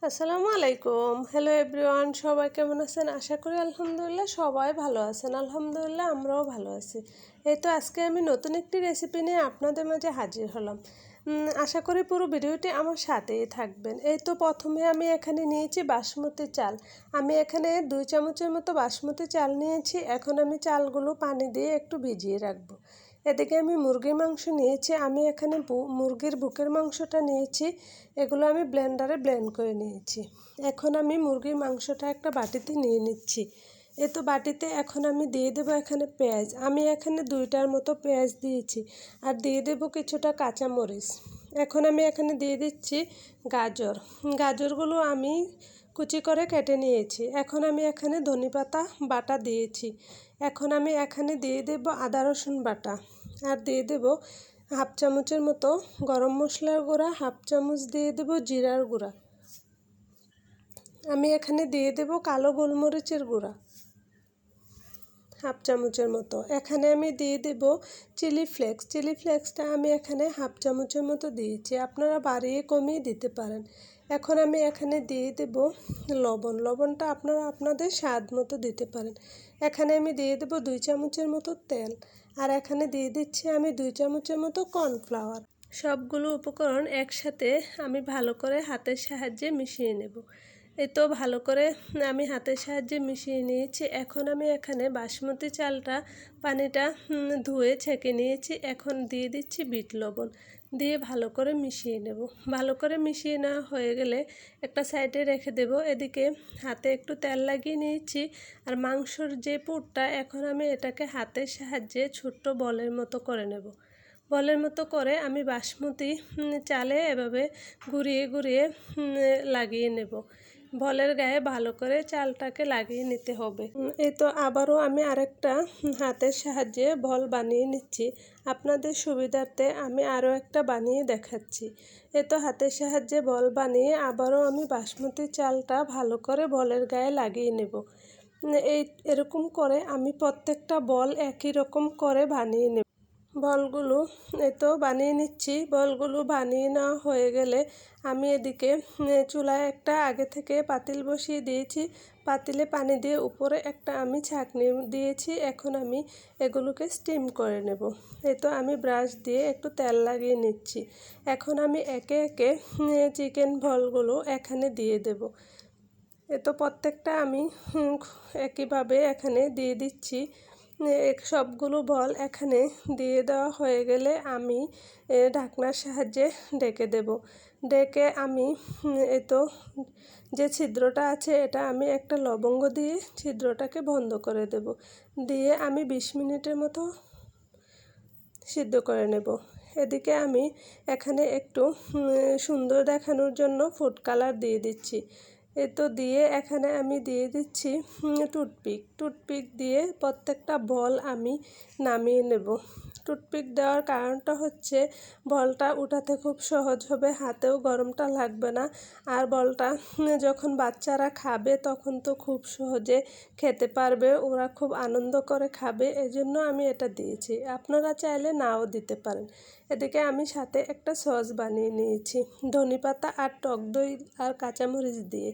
আসসালামু আলাইকুম। Hello everyone, সবাই কেমন আছেন? আশা করি আলহামদুলিল্লাহ সবাই ভালো আছেন। আলহামদুলিল্লাহ আমরাও ভালো আছি। এই তো আজকে আমি নতুন একটি রেসিপি নিয়ে আপনাদের মাঝে হাজির হলাম। আশা করি পুরো ভিডিওটি আমার সাথেই থাকবেন। এই তো প্রথমে আমি এখানে নিয়েছি বাসমতি চাল। আমি এখানে 2 চামচের মতো বাসমতি চাল নিয়েছি। এখন আমি চালগুলো পানি দিয়ে একটু ভিজিয়ে রাখবো। এদিকে আমি মুরগির মাংস নিয়েছি। আমি এখানে মুরগির বুকের মাংসটা নিয়েছি। এগুলো আমি ব্লেন্ডারে ব্লেন্ড করে নিয়েছি। এখন আমি মুরগির মাংসটা একটা বাটিতে নিয়ে নিচ্ছি। এ তো বাটিতে এখন আমি দিয়ে দেবো এখানে পেঁয়াজ। আমি এখানে 2টার মতো পেঁয়াজ দিয়েছি। আর দিয়ে দেবো কিছুটা কাঁচামরিচ। এখন আমি এখানে দিয়ে দিচ্ছি গাজর। গাজরগুলো আমি কুচি করে কেটে নিয়েছি। এখন আমি এখানে ধনেপাতা বাটা দিয়েছি। এখন আমি এখানে দিয়ে দেব আদা রসুন বাটা। আর দিয়ে দেব হাফ চামচের মতো গরম মশলার গুঁড়া, হাফ চামচ দিয়ে দেব জিরার গুঁড়া। আমি এখানে দিয়ে দেব কালো গোলমরিচের গুঁড়া হাফ চামচের মতো। এখানে আমি দিয়ে দেব চিলি ফ্লেক্স। চিলি ফ্লেক্সটা আমি এখানে হাফ চামচের মতো দিয়েছি, আপনারা বাড়িয়ে কমিয়ে দিতে পারেন। এখন আমি এখানে দিয়ে দেব লবণ। লবণটা আপনারা আপনাদের স্বাদ মতো দিতে পারেন। এখানে আমি দিয়ে দেব 2 চামচের মতো তেল। আর এখানে দিয়ে দিচ্ছি আমি 2 চামচের মতো কর্নফ্লাওয়ার। সবগুলো উপকরণ একসাথে আমি ভালো করে হাতের সাহায্যে মিশিয়ে নেব। এই তো ভালো করে আমি হাতের সাহায্যে মিশিয়ে নিয়েছি। এখন আমি এখানে বাসমতি চালটা পানিটা ধুয়ে ছেঁকে নিয়েছি। এখন দিয়ে দিচ্ছি বিট লবণ দিয়ে ভালো করে মিশিয়ে নেব। ভালো করে মিশিয়ে নেওয়া হয়ে গেলে একটা সাইডে রেখে দেব। এদিকে হাতে একটু তেল লাগিয়ে নিয়েছি। আর মাংসর যে পুরটা এখন আমি এটাকে হাতের সাহায্যে ছোট্ট বলের মতো করে নেব। বলের মতো করে আমি বাসমতি চালে এভাবে ঘুরিয়ে ঘুরিয়ে লাগিয়ে নেব। বলের গায়ে ভালো করে চালটাকে লাগিয়ে নিতে হবে। এই তো আবারও আমি আরেকটা হাতের সাহায্যে বল বানিয়ে নিচ্ছি। আপনাদের সুবিধার্থে আমি আরও একটা বানিয়ে দেখাচ্ছি। এই তো হাতের সাহায্যে বল বানিয়ে আবারও আমি বাসমতি চালটা ভালো করে বলের গায়ে লাগিয়ে নেব। এরকম করে আমি প্রত্যেকটা বল একই রকম করে বানিয়ে নেব। বলগুলো এই তো বানিয়ে নিচ্ছি। বলগুলো বানিয়ে নেওয়া হয়ে গেলে আমি এদিকে চুলায় একটা আগে থেকে পাতিল বসিয়ে দিয়েছি। পাতিলে পানি দিয়ে উপরে একটা আমি ছাঁকনি দিয়েছি। এখন আমি এগুলোকে স্টিম করে নেব। এই তো আমি ব্রাশ দিয়ে একটু তেল লাগিয়ে নিচ্ছি। এখন আমি একে একে চিকেন বলগুলো এখানে দিয়ে দেব। এ তো প্রত্যেকটা আমি একইভাবে এখানে দিয়ে দিচ্ছি। সবগুলো বল এখানে দিয়ে দেওয়া হয়ে গেলে আমি ঢাকনার সাহায্যে ঢেকে দেব। ঢেকে আমি এই তো যে ছিদ্রটা আছে এটা আমি একটা লবঙ্গ দিয়ে ছিদ্রটাকে বন্ধ করে দেব। দিয়ে আমি 20 মিনিটের মতো সিদ্ধ করে নেব। এদিকে আমি এখানে একটু সুন্দর দেখানোর জন্য ফুড কালার দিয়ে দিচ্ছি। এ তো দিয়ে এখানে আমি দিয়ে দিচ্ছি টুথপিক দিয়ে প্রত্যেকটা বল আমি নামিয়ে নেব। টুথপিক দেওয়ার কারণটা হচ্ছে বলটা উঠাতে খুব সহজ হবে, হাতেও গরমটা লাগবে না। আর বলটা যখন বাচ্চারা খাবে তখন তো খুব সহজে খেতে পারবে, ওরা খুব আনন্দ করে খাবে, এজন্য আমি এটা দিয়েছি। আপনারা চাইলে নাও দিতে পারেন। এদিকে আমি সাথে একটা সস বানিয়ে নিয়েছি ধনেপাতা আর টক দই আর কাঁচামরিচ দিয়ে।